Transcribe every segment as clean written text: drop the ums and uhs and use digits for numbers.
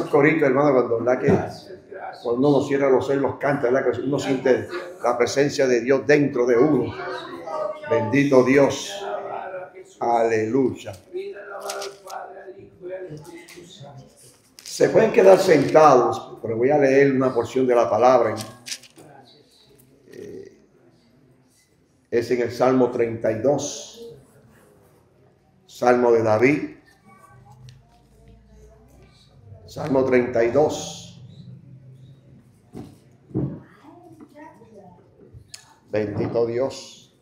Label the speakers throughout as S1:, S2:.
S1: esos coritos, hermano, cuando, ¿verdad? Que cuando uno cierra los ojos y los canta, ¿verdad? Que uno siente la presencia de Dios dentro de uno. Bendito Dios. Aleluya. Se pueden quedar sentados, pero voy a leer una porción de la palabra. Es en el Salmo 32, Salmo de David. Salmo 32. Bendito Dios.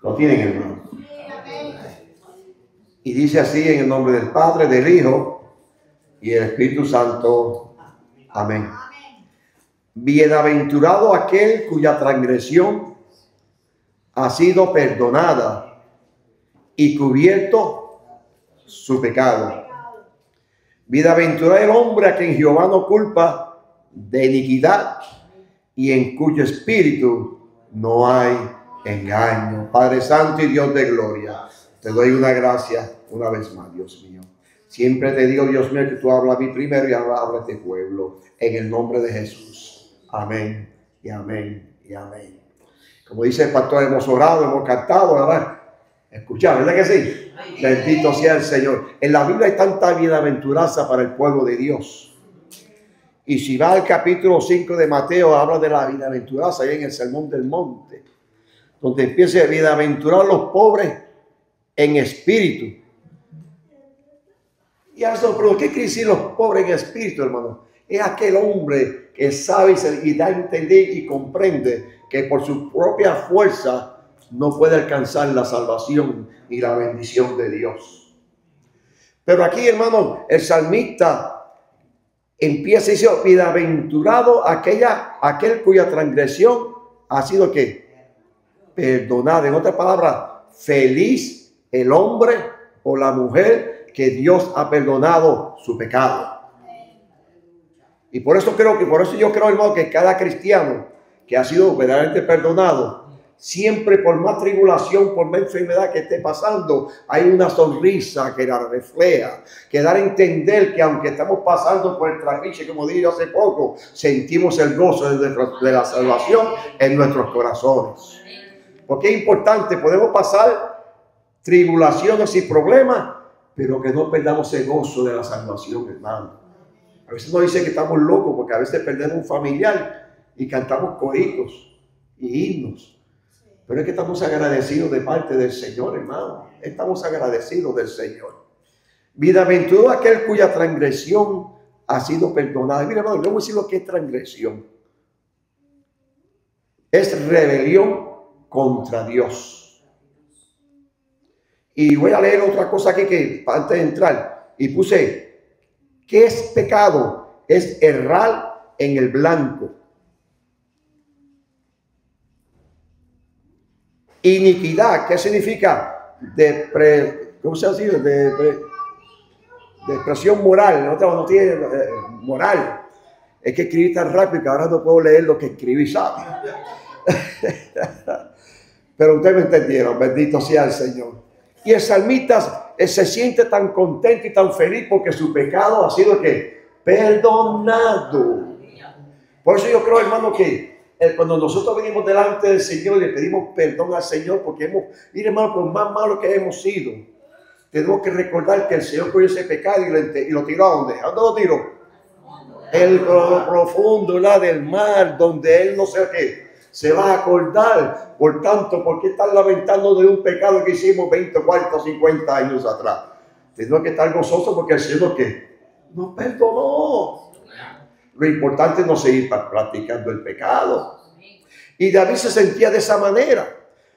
S1: ¿Lo tienen, hermano? Y dice así en el nombre del Padre, del Hijo y el Espíritu Santo. Amén. Bienaventurado aquel cuya transgresión ha sido perdonada y cubierto su pecado. Bienaventurado el hombre a quien Jehová no culpa de iniquidad y en cuyo espíritu no hay engaño. Padre Santo y Dios de gloria, te doy una gracia una vez más, Dios mío. Siempre te digo, Dios mío, que tú hablas a mí primero y habla a este pueblo. En el nombre de Jesús. Amén y amén y amén. Como dice el pastor, hemos orado, hemos cantado, ¿verdad? Escuchar, ¿verdad que sí? Bendito sea el Señor. En la Biblia hay tanta bienaventuranza para el pueblo de Dios. Y si va al capítulo 5 de Mateo, habla de la bienaventuranza ahí en el Sermón del Monte, donde empieza a bienaventurar a los pobres en espíritu. Y a veces, pero ¿qué quiere decir los pobres en espíritu, hermano? Es aquel hombre que sabe y da a entender y comprende que por su propia fuerza no puede alcanzar la salvación y la bendición de Dios. Pero aquí, hermano, el salmista empieza diciendo, bienaventurado aquel cuya transgresión ha sido ¿qué? Perdonada. En otras palabras, feliz el hombre o la mujer que Dios ha perdonado su pecado. Y por eso yo creo, hermano, que cada cristiano que ha sido verdaderamente perdonado, siempre por más tribulación, por más enfermedad que esté pasando, hay una sonrisa que la refleja, que da a entender que aunque estamos pasando por el trapiche, como dije hace poco, sentimos el gozo de la salvación en nuestros corazones. Porque es importante, podemos pasar tribulaciones y problemas, pero que no perdamos el gozo de la salvación, hermano. A veces nos dicen que estamos locos porque a veces perdemos un familiar y cantamos coritos y himnos. Pero es que estamos agradecidos de parte del Señor, hermano. Estamos agradecidos del Señor. Bienaventurado aquel cuya transgresión ha sido perdonada. Mira, hermano, yo voy a decir lo que es transgresión. Es rebelión contra Dios. Y voy a leer otra cosa aquí que antes de entrar. Y puse, ¿qué es pecado? Es errar en el blanco. Iniquidad, ¿qué significa? ¿Cómo se dice? Depresión moral. No tiene moral. Es que escribí tan rápido que ahora no puedo leer lo que escribí, ¿sabe? Pero ustedes me entendieron. Bendito sea el Señor. Y el salmista se siente tan contento y tan feliz porque su pecado ha sido ¿qué? Perdonado. Por eso yo creo, hermano, que cuando nosotros venimos delante del Señor y le pedimos perdón al Señor porque mire, hermano, por más malo que hemos sido, tenemos que recordar que el Señor cogió ese pecado y lo tiró ¿a dónde? ¿A dónde lo tiró? El profundo, del mar, donde Él no sé qué se va a acordar. Por tanto, ¿por qué estar lamentando de un pecado que hicimos 20, 40, 50 años atrás? Tenemos que estar gozosos porque el Señor ¿qué? Nos perdonó. Lo importante es no seguir practicando el pecado. Y David se sentía de esa manera.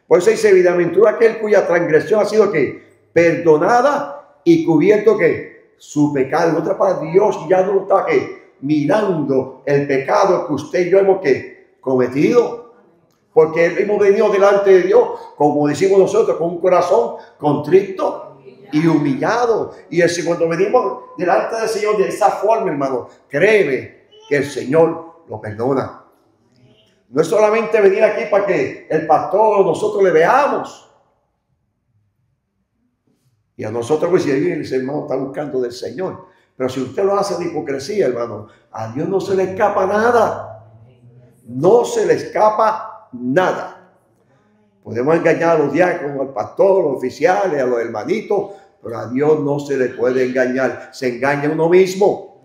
S1: Por eso dice, bienaventurado aquel cuya transgresión ha sido ¿qué? Perdonada y cubierto ¿qué? Su pecado. En otra palabra, Dios ya no está ¿qué? Mirando el pecado que usted y yo hemos ¿qué? Cometido. Porque hemos venido delante de Dios, como decimos nosotros, con un corazón contrito y humillado. Y cuando venimos delante del Señor de esa forma, hermano, créeme que el Señor lo perdona. No es solamente venir aquí para que el pastor o nosotros le veamos. Y a nosotros, pues, si el hermano está buscando del Señor. Pero si usted lo hace de hipocresía, hermano, a Dios no se le escapa nada. No se le escapa nada. Podemos engañar a los diáconos, al pastor, a los oficiales, a los hermanitos, pero a Dios no se le puede engañar. Se engaña a uno mismo.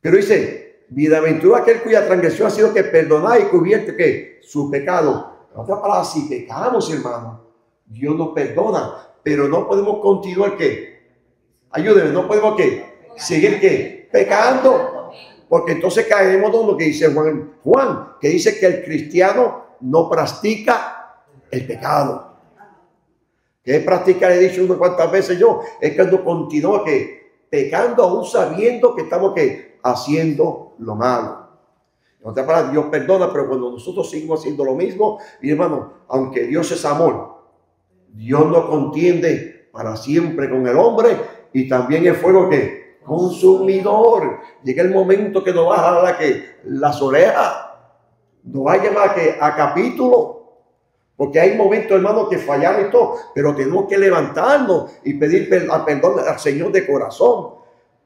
S1: Pero dice, bienaventurado aquel cuya transgresión ha sido que perdonada y cubierta que su pecado. En otras palabras, si pecamos, hermano, Dios nos perdona, pero no podemos continuar ¿qué? Ayúdenme, no podemos ¿qué? Seguir ¿qué? Pecando. Porque entonces caemos en lo que dice Juan, que dice que el cristiano no practica el pecado. ¿Qué es practicar? He dicho unas cuantas veces yo, es cuando continúa ¿qué? Pecando aún sabiendo que estamos ¿qué? Haciendo lo malo. En otras palabras, Dios perdona, pero cuando nosotros seguimos haciendo lo mismo, mi hermano, aunque Dios es amor, Dios no contiende para siempre con el hombre y también el fuego que consumidor. Llega el momento que nos va a jalar las orejas, nos va a llamar a capítulo. Porque hay momentos, hermano, que fallamos y todo, pero tenemos que levantarnos y pedir perdón al Señor de corazón.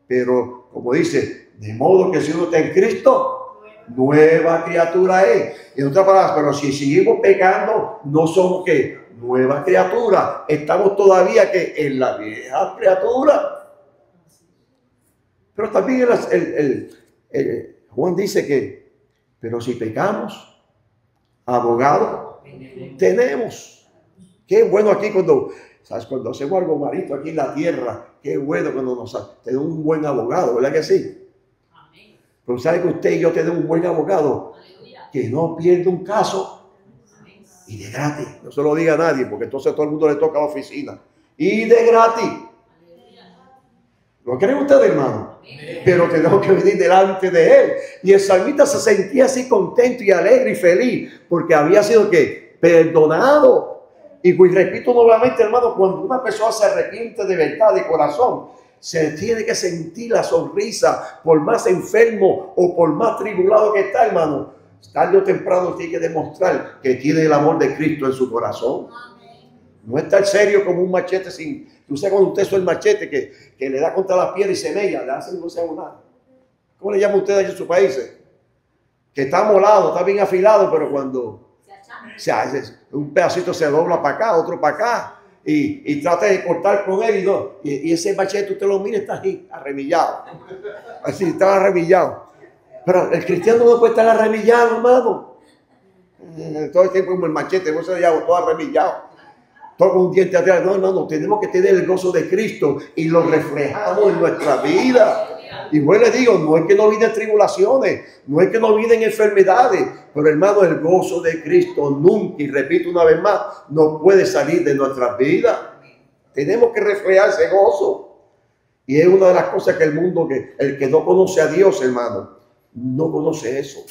S1: Pero, como dice, de modo que si uno está en Cristo, nueva criatura es. En otras palabras, pero si seguimos pecando, no somos ¿qué? Nueva criatura. Estamos todavía ¿qué? En la vieja criatura. Pero también Juan dice que, pero si pecamos, abogado tenemos. Qué bueno aquí cuando hacemos algo malito aquí en la tierra. Qué bueno cuando tenemos un buen abogado, ¿verdad que sí? Amén. Pero sabe que usted y yo tenemos un buen abogado. Aleluya. Que no pierde un caso. Amén. Y de gratis. No se lo diga a nadie, porque entonces a todo el mundo le toca la oficina. Y de gratis. ¿Lo creen ustedes, hermano? Amén. Pero tenemos que venir delante de él. Y el salmista se sentía así contento y alegre y feliz porque había sido ¿qué? Perdonado. Y pues repito nuevamente, hermano, cuando una persona se arrepiente de verdad, de corazón, se tiene que sentir la sonrisa, por más enfermo o por más tribulado que está, hermano. Tarde o temprano tiene que demostrar que tiene el amor de Cristo en su corazón. No estar serio como un machete sin... Tú sabes cuando usted usa el machete que le da contra la piedra y se mella, le hacen no sea nada. ¿Cómo le llaman ustedes en sus países? Que está molado, está bien afilado, pero cuando se hace un pedacito se dobla para acá, otro para acá, y trata de cortar con él y ese machete usted lo mira, está ahí, arremillado. Así, está arremillado. Pero el cristiano no puede estar arremillado, hermano. Todo el tiempo como el machete, no se llama todo arremillado. Todo con un diente atrás. No, tenemos que tener el gozo de Cristo y lo reflejamos en nuestra vida. Y pues les digo, no es que no vienen tribulaciones, no es que no vienen enfermedades, pero hermano, el gozo de Cristo nunca, y repito una vez más, no puede salir de nuestras vidas. Tenemos que reflejar ese gozo. Y es una de las cosas que el mundo, el que no conoce a Dios, hermano, no conoce eso,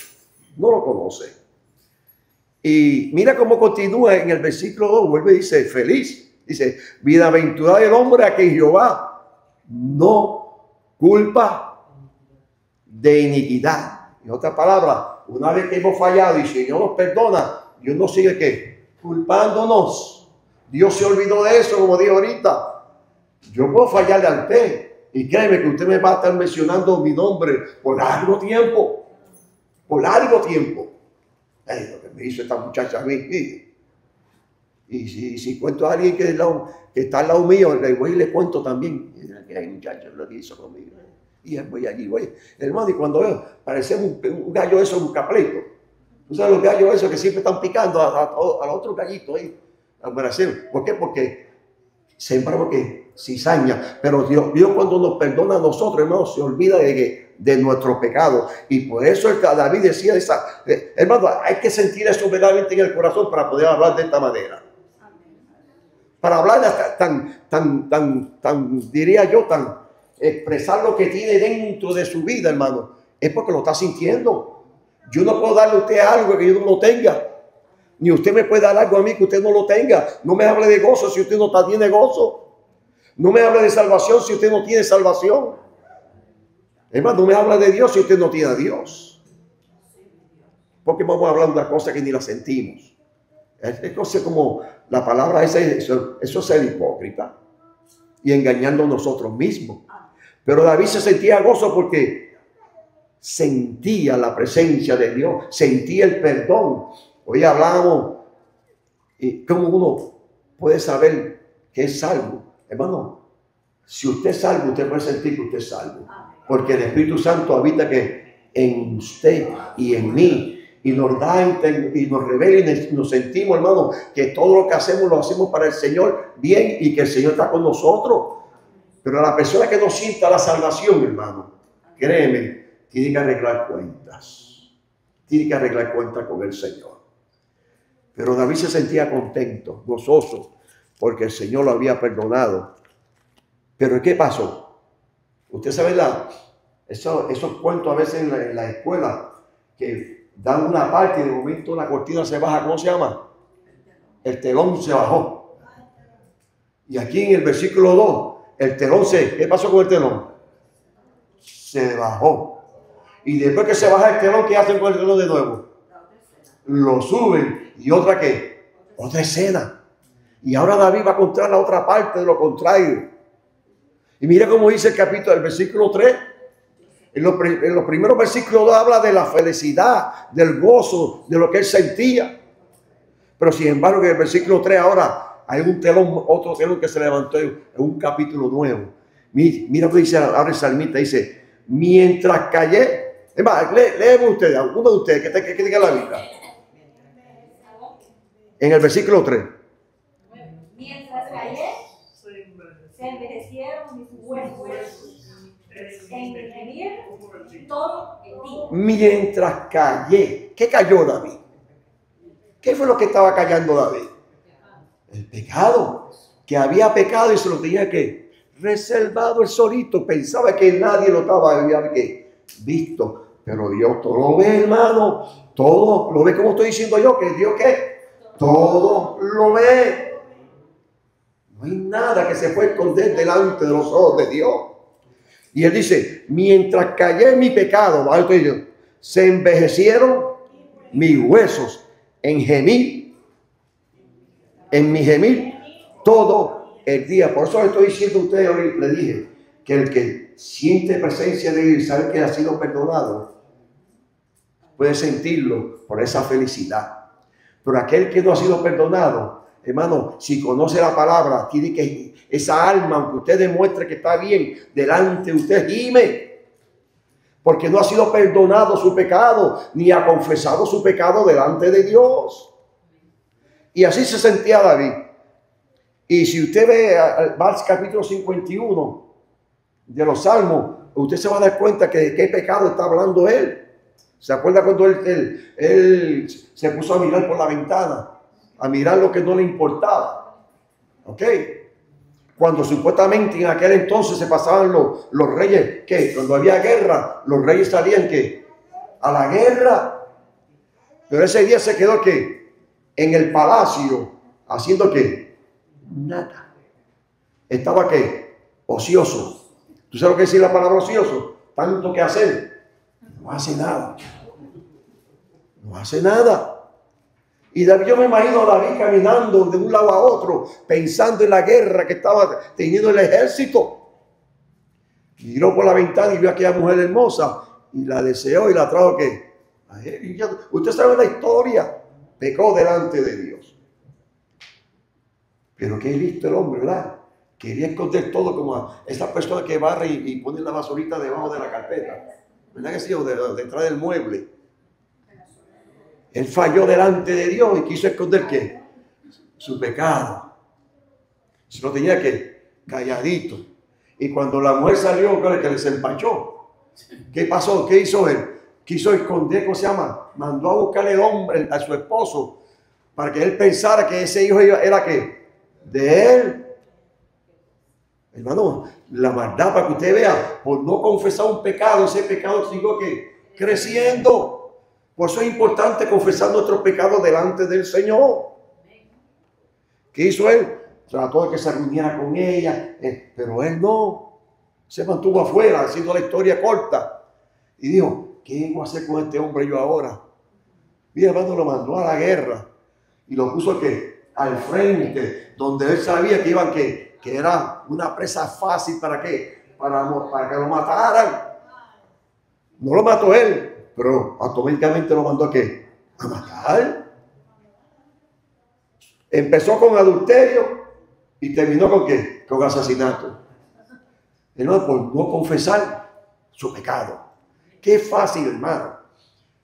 S1: no lo conoce. Y mira cómo continúa en el versículo 2, vuelve y dice, feliz. Dice, bienaventurado el hombre a quien Jehová no culpa de iniquidad. En otras palabras, una vez que hemos fallado y el Señor nos perdona, Dios nos sigue ¿qué? Culpándonos. Dios se olvidó de eso, como dijo ahorita. Yo puedo fallarle a usted. Y créeme que usted me va a estar mencionando mi nombre por largo tiempo. Por largo tiempo. Ay, lo que me hizo esta muchacha a mí. Y si cuento a alguien que está al lado mío, le voy y le cuento también. Que hay muchachos lo que hizo conmigo. Y voy allí, voy. Hermano, y cuando veo, parece un gallo eso, un caplito. ¿Tú sabes los gallos esos que siempre están picando a otro gallito ahí? ¿Por qué? Porque siempre porque cizaña. Pero Dios cuando nos perdona a nosotros, hermano, se olvida de nuestro pecado. Y por eso David decía hermano, hay que sentir eso verdaderamente en el corazón para poder hablar de esta manera. Para hablar diría yo, expresar lo que tiene dentro de su vida, hermano, es porque lo está sintiendo. Yo no puedo darle a usted algo que yo no lo tenga. Ni usted me puede dar algo a mí que usted no lo tenga. No me hable de gozo si usted no tiene gozo. No me hable de salvación si usted no tiene salvación. Hermano, no me habla de Dios si usted no tiene a Dios. Porque vamos a hablar de una cosa que ni la sentimos. Es cosa como la palabra esa, eso es ser hipócrita y engañando a nosotros mismos. Pero David se sentía gozo porque sentía la presencia de Dios, sentía el perdón. Hoy hablamos y cómo uno puede saber que es salvo. Hermano, si usted es salvo, usted puede sentir que usted es salvo. Porque el Espíritu Santo habita que en usted y en mí. Y nos da y nos revela y nos sentimos, hermano, que todo lo que hacemos lo hacemos para el Señor bien y que el Señor está con nosotros. Pero la persona que no sienta la salvación, hermano, créeme, tiene que arreglar cuentas. Tiene que arreglar cuentas con el Señor. Pero David se sentía contento, gozoso, porque el Señor lo había perdonado. Pero ¿qué pasó? Usted sabe esos cuentos a veces en la escuela que dan una parte y de momento la cortina se baja. ¿Cómo se llama? El telón se bajó. Y aquí en el versículo 2, el telón ¿qué pasó con el telón? Se bajó. Y después que se baja el telón, ¿qué hacen con el telón de nuevo? Lo suben. ¿Y otra qué? Otra escena. Y ahora David va a contar la otra parte de lo contrario. Y mira cómo dice el capítulo, el versículo 3. En los primeros versículos habla de la felicidad, del gozo, de lo que él sentía. Pero sin embargo, en el versículo 3 ahora hay un telón, otro telón que se levantó en un capítulo nuevo. Mira lo que dice ahora el salmista, dice, mientras callé. Es más, léeme ustedes, alguno de ustedes que diga la Biblia. En el versículo 3.
S2: Mientras callé, se envejecieron mis huesos. En gemir todo el día.
S1: Mientras callé. ¿Qué cayó David? ¿Qué fue lo que estaba callando David? El pecado. Que había pecado y se lo tenía que reservado el solito. Pensaba que nadie lo había visto. Pero Dios todo lo ve, hermano. Todo lo ve, como estoy diciendo yo, que Dios ¿qué? Todo lo ve. No hay nada que se pueda esconder delante de los ojos de Dios. Y él dice, mientras callé mi pecado, se envejecieron mis huesos en mi gemir todo el día. Por eso le estoy diciendo a ustedes, hoy le dije, que el que siente presencia de Dios y sabe que ha sido perdonado, puede sentirlo por esa felicidad. Pero aquel que no ha sido perdonado, hermano, si conoce la palabra, tiene que esa alma, aunque usted demuestre que está bien, delante de usted gime. Porque no ha sido perdonado su pecado, ni ha confesado su pecado delante de Dios. Y así se sentía David. Y si usted ve al capítulo 51 de los Salmos, usted se va a dar cuenta que de qué pecado está hablando él. ¿Se acuerda cuando él se puso a mirar por la ventana? A mirar lo que no le importaba. ¿Ok? Cuando supuestamente en aquel entonces se pasaban los reyes, ¿qué? Cuando había guerra, los reyes salían, ¿qué? A la guerra. Pero ese día se quedó, ¿qué? En el palacio, haciendo, ¿qué? Nada. Estaba, ¿qué? Ocioso. ¿Tú sabes lo que decir la palabra ocioso? Tanto que hacer. No hace nada. No hace nada. Y yo me imagino a David caminando de un lado a otro, pensando en la guerra que estaba teniendo el ejército. Miró por la ventana y vio a aquella mujer hermosa y la deseó y la trajo que usted sabe la historia, pecó delante de Dios. Pero qué listo el hombre, ¿verdad? Quería esconder todo como a esa persona que barre y pone la basurita debajo de la carpeta, ¿verdad que sí? O detrás del mueble. Él falló delante de Dios y quiso esconder ¿qué? Su pecado. Se lo tenía que calladito. Y cuando la mujer salió, que les empachó. ¿Qué pasó? ¿Qué hizo él? Quiso esconder, ¿cómo se llama? Mandó a buscarle el hombre a su esposo para que él pensara que ese hijo era ¿qué? De él. Hermano, la maldad, para que usted vea, por no confesar un pecado, ese pecado siguió ¿qué? Creciendo. Por eso es importante confesar nuestros pecados delante del Señor. ¿Qué hizo él? Trató de que se reuniera con ella, pero él no. Se mantuvo afuera, haciendo la historia corta. Y dijo, ¿qué voy a hacer con este hombre yo ahora? Mi hermano lo mandó a la guerra y lo puso ¿qué? Al frente, donde él sabía que iban que era una presa fácil para qué, para que lo mataran. No lo mató él, pero automáticamente lo mandó ¿a qué? A matar. Empezó con adulterio y terminó ¿con qué? Con asesinato. No, por no confesar su pecado. Qué fácil, hermano.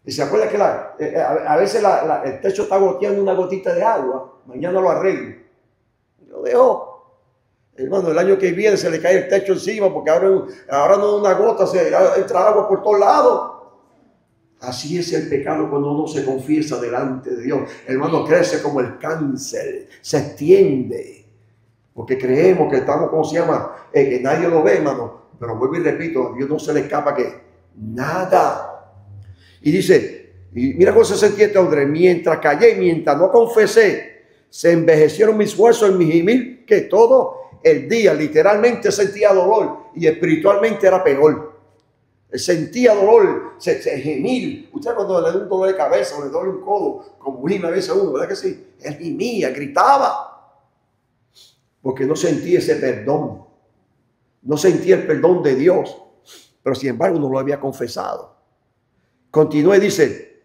S1: Y se acuerda que a veces el techo está goteando una gotita de agua. Mañana lo arreglo. Lo dejó. Hermano, el año que viene se le cae el techo encima porque ahora no es una gota, entra agua por todos lados. Así es el pecado cuando uno se confiesa delante de Dios. Hermano, crece como el cáncer, se extiende. Porque creemos que estamos, ¿cómo se llama? Que nadie lo ve, hermano. Pero vuelvo y repito, a Dios no se le escapa que nada. Y dice, y mira cómo se sentía este hombre, mientras callé, mientras no confesé, se envejecieron mis huesos en mi gemir, que todo el día literalmente sentía dolor y espiritualmente era peor. Sentía dolor, se gemir. Usted cuando le da un dolor de cabeza o le duele un codo, como gime a veces uno, ¿verdad que sí? Él gemía, gritaba. Porque no sentía ese perdón. No sentía el perdón de Dios. Pero sin embargo no lo había confesado. Continúa y dice,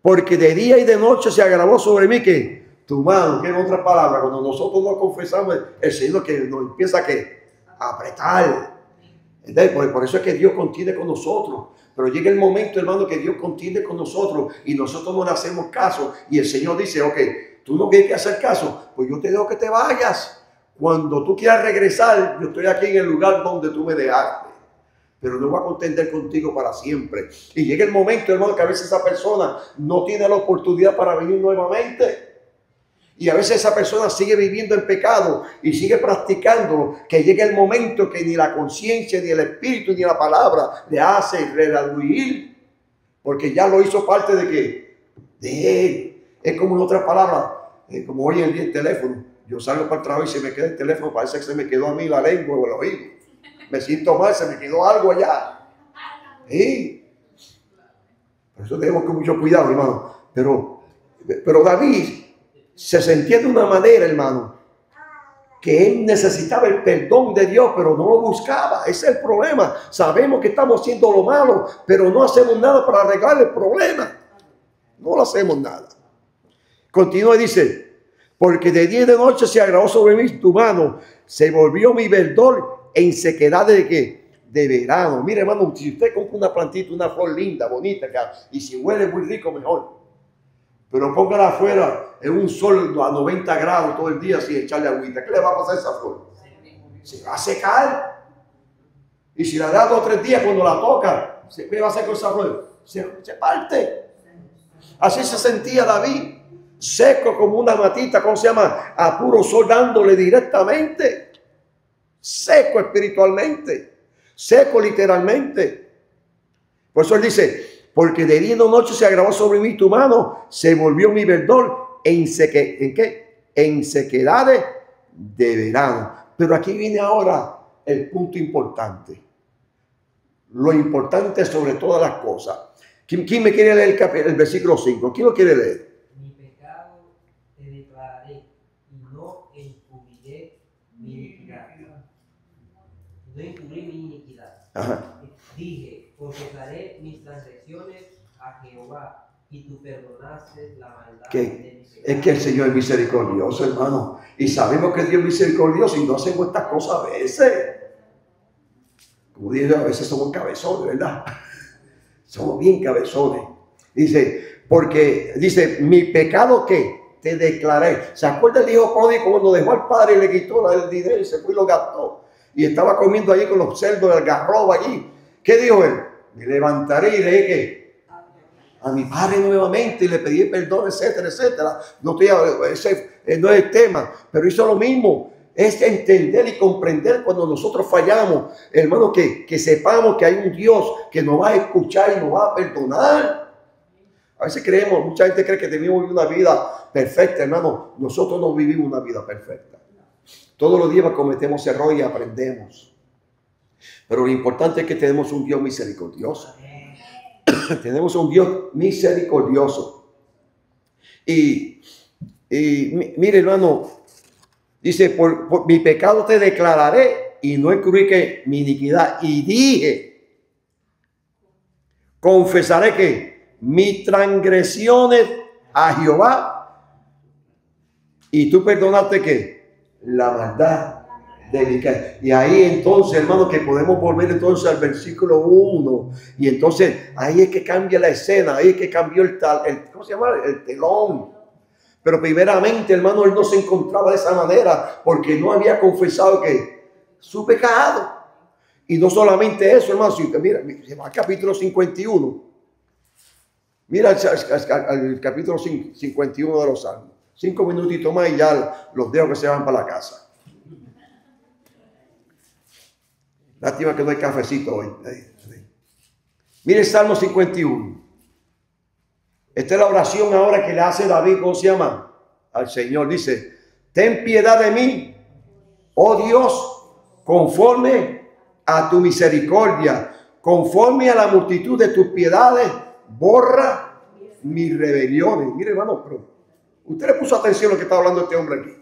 S1: porque de día y de noche se agravó sobre mí que tu mano, que en otras palabras, cuando nosotros nos confesamos, el Señor que nos empieza a apretar. Por eso es que Dios contiene con nosotros. Pero llega el momento, hermano, que Dios contiene con nosotros y nosotros no le hacemos caso. Y el Señor dice, ok, tú no quieres hacer caso, pues yo te dejo que te vayas. Cuando tú quieras regresar, yo estoy aquí en el lugar donde tú me dejaste. Pero no voy a contender contigo para siempre. Y llega el momento, hermano, que a veces esa persona no tiene la oportunidad para venir nuevamente. Y a veces esa persona sigue viviendo en pecado y sigue practicando, que llega el momento que ni la conciencia, ni el espíritu, ni la palabra le hace redarguir, porque ya lo hizo parte de ¿qué? De él. Es como en otras palabras, como hoy en día el teléfono. Yo salgo para el trabajo y se me queda el teléfono, parece que se me quedó a mí la lengua o el oído. Me siento mal, se me quedó algo allá. ¿Sí? Por eso tenemos que mucho cuidado, hermano. Pero David se sentía de una manera, hermano, que él necesitaba el perdón de Dios, pero no lo buscaba. Ese es el problema. Sabemos que estamos haciendo lo malo, pero no hacemos nada para arreglar el problema. No lo hacemos nada. Continúa y dice, porque de día y de noche se agravó sobre mí tu mano, se volvió mi verdor en sequedad de ¿qué? De verano. Mire, hermano, si usted compra una plantita, una flor linda, bonita, y si huele muy rico, mejor. Pero póngala afuera en un sol a 90 grados todo el día sin echarle agüita. ¿Qué le va a pasar a esa flor? Se va a secar. Y si la da 2 o 3 días cuando la toca, ¿qué va a hacer con esa flor? Se parte. Así se sentía David. Seco como una matita, ¿cómo se llama? A puro sol dándole directamente. Seco espiritualmente. Seco literalmente. Por eso él dice, porque de día y de noche se agravó sobre mí tu mano, se volvió mi verdor en sequedades de verano. Pero aquí viene ahora el punto importante. Lo importante sobre todas las cosas. ¿Quién me quiere leer el versículo 5? ¿Quién lo quiere leer?
S3: Mi pecado te declararé y no encubriré mi iniquidad. No encubrí mi iniquidad.
S1: Ajá.
S3: Dije, confesaré mis transgresiones a Jehová y tú perdonaste la maldad de mi pecado.
S1: Es que el Señor es misericordioso, hermano. Y sabemos que Dios es misericordioso y no hacemos estas cosas a veces. Como digo, a veces somos cabezones, ¿verdad? Somos bien cabezones. Dice, porque dice, mi pecado ¿qué? Te declaré. ¿Se acuerda el hijo pródigo cuando dejó al padre y le quitó el dinero y se fue y lo gastó? Y estaba comiendo allí con los cerdos del garrobo allí. ¿Qué dijo él? Me levantaré y le dije a mi padre nuevamente y le pedí perdón, etcétera, etcétera. Ese no es el tema, pero hizo lo mismo. Es entender y comprender cuando nosotros fallamos, hermano, que sepamos que hay un Dios que nos va a escuchar y nos va a perdonar. A veces creemos, mucha gente cree que debemos vivir una vida perfecta, hermano. Nosotros no vivimos una vida perfecta. Todos los días cometemos errores y aprendemos. Pero lo importante es que tenemos un Dios misericordioso. Tenemos un Dios misericordioso. Y mire, hermano, dice, por mi pecado te declararé y no encubrí que mi iniquidad. Y dije, confesaré que mis transgresiones a Jehová, y tú perdonaste que la maldad de mi casa. Y ahí entonces, hermano, que podemos volver entonces al versículo 1. Y entonces ahí es que cambia la escena, ahí es que cambió ¿cómo se llama? El telón. Pero primeramente, hermano, él no se encontraba de esa manera porque no había confesado que su pecado. Y no solamente eso, hermano, si usted mira al capítulo 51. Mira el capítulo 51 de los Salmos. 5 minutitos más y ya los dejo que se van para la casa. Lástima que no hay cafecito hoy. Mire el Salmo 51. Esta es la oración ahora que le hace David, ¿cómo se llama? Al Señor. Dice, ten piedad de mí, oh Dios, conforme a tu misericordia, conforme a la multitud de tus piedades, borra mis rebeliones. Mire, hermano, pero usted le puso atención a lo que está hablando este hombre aquí.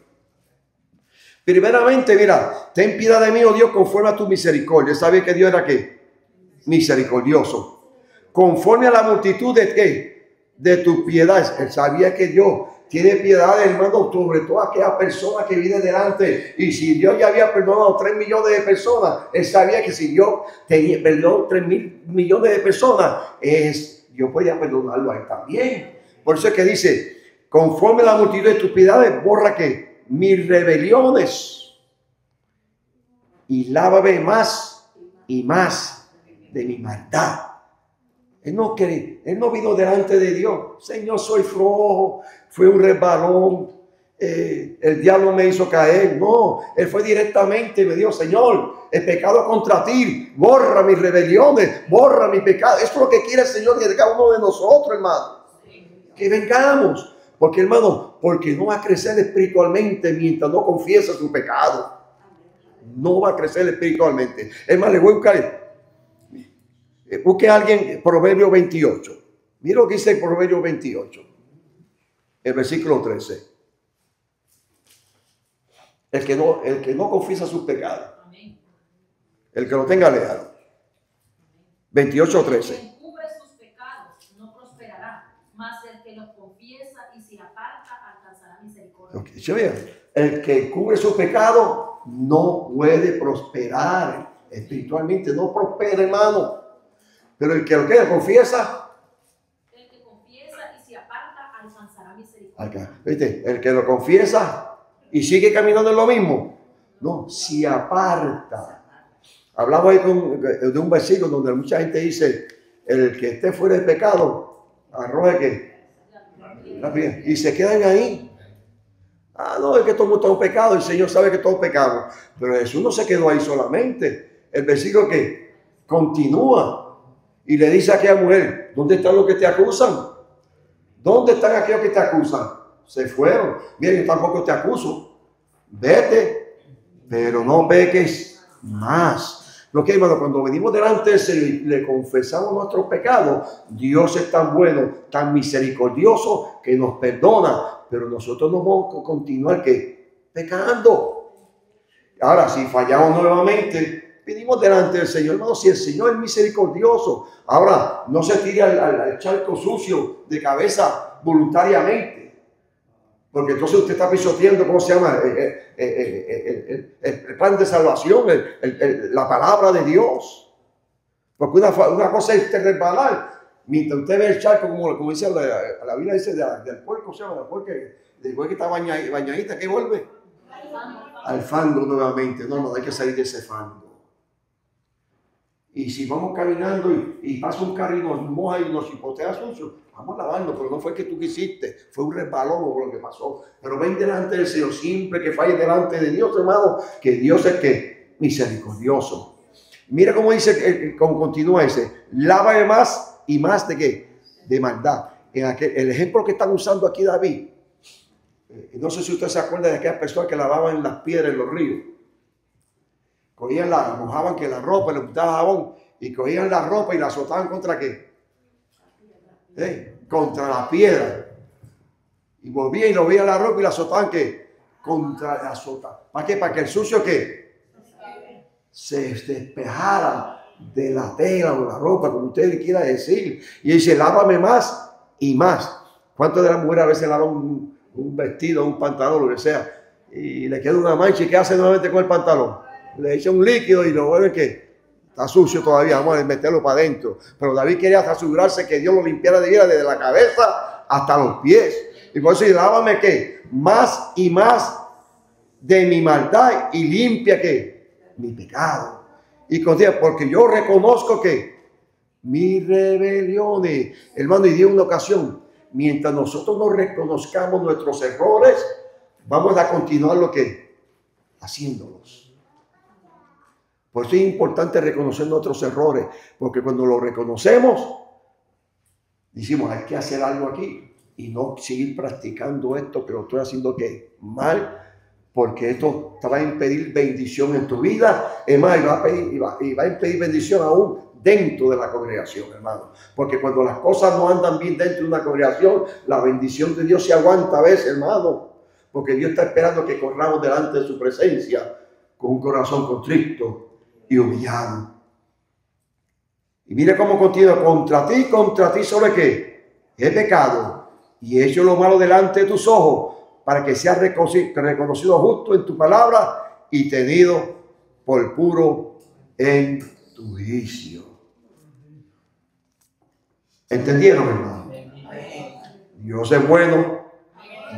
S1: Primeramente, mira, ten piedad de mí, oh Dios, conforme a tu misericordia. ¿Sabía que Dios era qué? Misericordioso. Conforme a la multitud de qué? De tus piedades. Él sabía que Dios tiene piedad, hermano, sobre toda aquella persona que viene delante. Y si Dios ya había perdonado 3 millones de personas, él sabía que si Dios perdonó 3 millones de personas, Dios podía perdonarlo a él también. Por eso es que dice, conforme a la multitud de tus piedades, borra que mis rebeliones y lávame más y más de mi maldad. Él no vino delante de Dios. Señor, soy flojo, fue un resbalón, el diablo me hizo caer. No, él fue directamente y me dijo, Señor, el pecado contra ti, borra mis rebeliones, borra mi pecado. Eso es lo que quiere el Señor de cada uno de nosotros, hermano. Que vengamos. Porque, hermano, porque no va a crecer espiritualmente mientras no confiesa su pecado. No va a crecer espiritualmente. Es más, le voy a buscar. Busque a alguien, Proverbio 28. Mira lo que dice el Proverbio 28. El versículo 13. El que no confiesa sus pecados. El que lo tenga, léalo. 28:13.
S2: Quien cubre sus pecados no prosperará, mas el que los confiesa y se aparta alcanzará misericordia.
S1: Okay. El que cubre su pecado no puede prosperar espiritualmente, no prospera, hermano. Pero el que lo que confiesa,
S2: el que confiesa y se aparta alcanzará misericordia.
S1: ¿Viste? El que lo confiesa y sigue caminando en lo mismo, no, se aparta. Hablamos ahí de un versículo donde mucha gente dice, el que esté fuera de pecado, arroje que y se quedan ahí. Ah, no, es que todo mundo está en pecado, el Señor sabe que todos pecamos. Pero Jesús no se quedó ahí solamente. El versículo que continúa y le dice a aquella mujer, ¿dónde están los que te acusan? ¿Dónde están aquellos que te acusan? Se fueron. Mira, yo tampoco te acuso. Vete, pero no peques más. Lo que, hermano, cuando venimos delante de Él y le confesamos nuestros pecados, Dios es tan bueno, tan misericordioso que nos perdona, pero nosotros no vamos a continuar ¿qué? Pecando. Ahora, si fallamos nuevamente, venimos delante del Señor, hermano, si el Señor es misericordioso, ahora no se tire al charco sucio de cabeza voluntariamente. Porque entonces usted está pisoteando, ¿cómo se llama? El plan de salvación, la palabra de Dios. Porque una cosa es resbalar. Mientras usted ve el charco, como dice la Biblia, dice del puerco, ¿se llama? Después que está bañadita, ¿qué vuelve? Al fango nuevamente. No, hay que salir de ese fango. Y si vamos caminando y pasa un carro y nos moja y nos hipotea sucio, vamos a lavarnos, pero no fue que tú quisiste, fue un resbalón o lo que pasó. Pero ven delante del Señor, siempre que falle delante de Dios, hermano, que Dios es que misericordioso. Mira cómo dice, cómo continúa ese, lávame más y más de qué, de maldad. El ejemplo que están usando aquí David, no sé si usted se acuerda de aquellas personas que lavaban las piedras en los ríos. Cogían mojaban que la ropa, le gustaban jabón, y cogían la ropa y la azotaban contra qué, contra la piedra. Y volvían y lo veían la ropa y la azotaban ¿qué? Contra la azota. ¿Para qué? Para que el sucio ¿qué? se despejara de la tela o la ropa, como usted le quiera decir. Y dice, lávame más y más. ¿Cuántas de las mujeres a veces lavan un vestido, un pantalón, lo que sea, y le queda una mancha y qué hace nuevamente con el pantalón? Le echa un líquido y lo vuelve que está sucio todavía, vamos a meterlo para adentro. Pero David quería asegurarse que Dios lo limpiara de vida desde la cabeza hasta los pies. Y por eso, lávame ¿qué? Más y más de mi maldad y limpia ¿qué? Mi pecado. Y continúa, porque yo reconozco que mis rebeliones, hermano, y dio una ocasión, mientras nosotros no reconozcamos nuestros errores, vamos a continuar lo que haciéndolos. Por eso es importante reconocer nuestros errores, porque cuando los reconocemos, decimos, hay que hacer algo aquí y no seguir practicando esto que lo estoy haciendo ¿qué? Mal, porque esto te va a impedir bendición en tu vida. Es más, y va a impedir bendición aún dentro de la congregación, hermano. Porque cuando las cosas no andan bien dentro de una congregación, la bendición de Dios se aguanta a veces, hermano. Porque Dios está esperando que corramos delante de su presencia con un corazón contrito y humillado. Y mire cómo continúa, contra ti sobre qué? He pecado y he hecho lo malo delante de tus ojos, para que seas reconocido justo en tu palabra y tenido por puro en tu juicio. ¿Entendieron, hermano? Dios es bueno,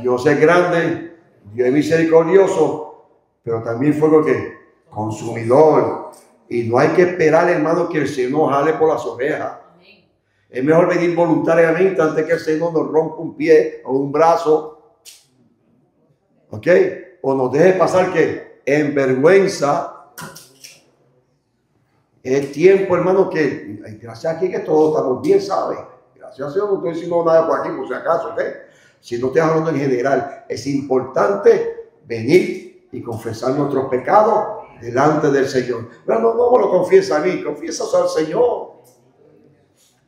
S1: Dios es grande, Dios es misericordioso, pero también fue lo que consumidor. Y no hay que esperar, hermano, que el Señor nos jale por las orejas. Es mejor venir voluntariamente antes que el Señor nos rompa un pie o un brazo. ¿Ok? O nos deje pasar que en vergüenza. Es tiempo, hermano, que gracias aquí que todos estamos bien, ¿sabe? Gracias a Dios no estoy diciendo nada por aquí, por si acaso, ¿ok? Si no estoy hablando en general, es importante venir y confesar nuestros pecados delante del Señor. Pero no me lo confiesa a mí, confiésalo al Señor.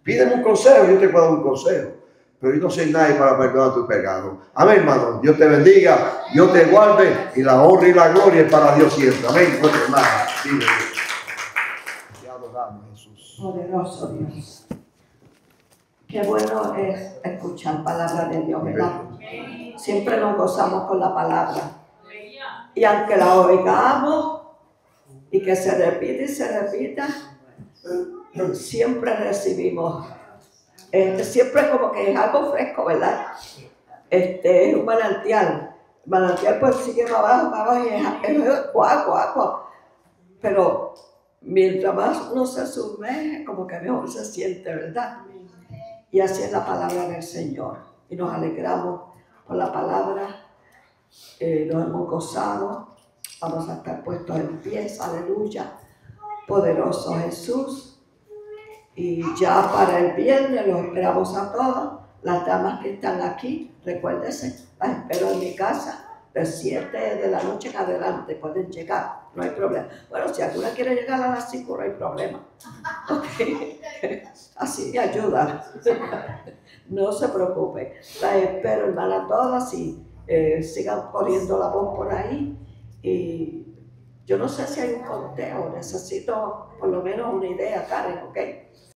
S1: Pídeme un consejo, yo te puedo dar un consejo. Pero yo no soy nadie para perdonar tus pecados. Amén, hermano. Dios te bendiga, Dios te guarde y la honra y la gloria es para Dios siempre. Amén, hermano. Te adoramos, Jesús.
S4: Poderoso Dios. Qué bueno es escuchar palabra de Dios, ¿verdad? Siempre nos gozamos con la palabra. Y aunque la oigamos y que se repita y se repita, siempre recibimos. Siempre como que es algo fresco, ¿verdad? Es un manantial. El manantial pues sigue para abajo y es cuá. Pero mientras más uno se sumerge, como que mejor se siente, ¿verdad? Y así es la palabra del Señor. Y nos alegramos con la palabra. Nos hemos gozado. Vamos a estar puestos en pie. Aleluya. Poderoso Jesús. Y ya para el viernes los esperamos a todos. Las damas que están aquí, recuérdense, las espero en mi casa. De 7 de la noche en adelante pueden llegar, no hay problema. Bueno, si alguna quiere llegar a las 5, no hay problema. Okay. Así me ayuda. No se preocupe. Las espero, hermana, todas y sigan poniendo la voz por ahí. Y yo no sé si hay un conteo, necesito por lo menos una idea, Karen, ¿ok?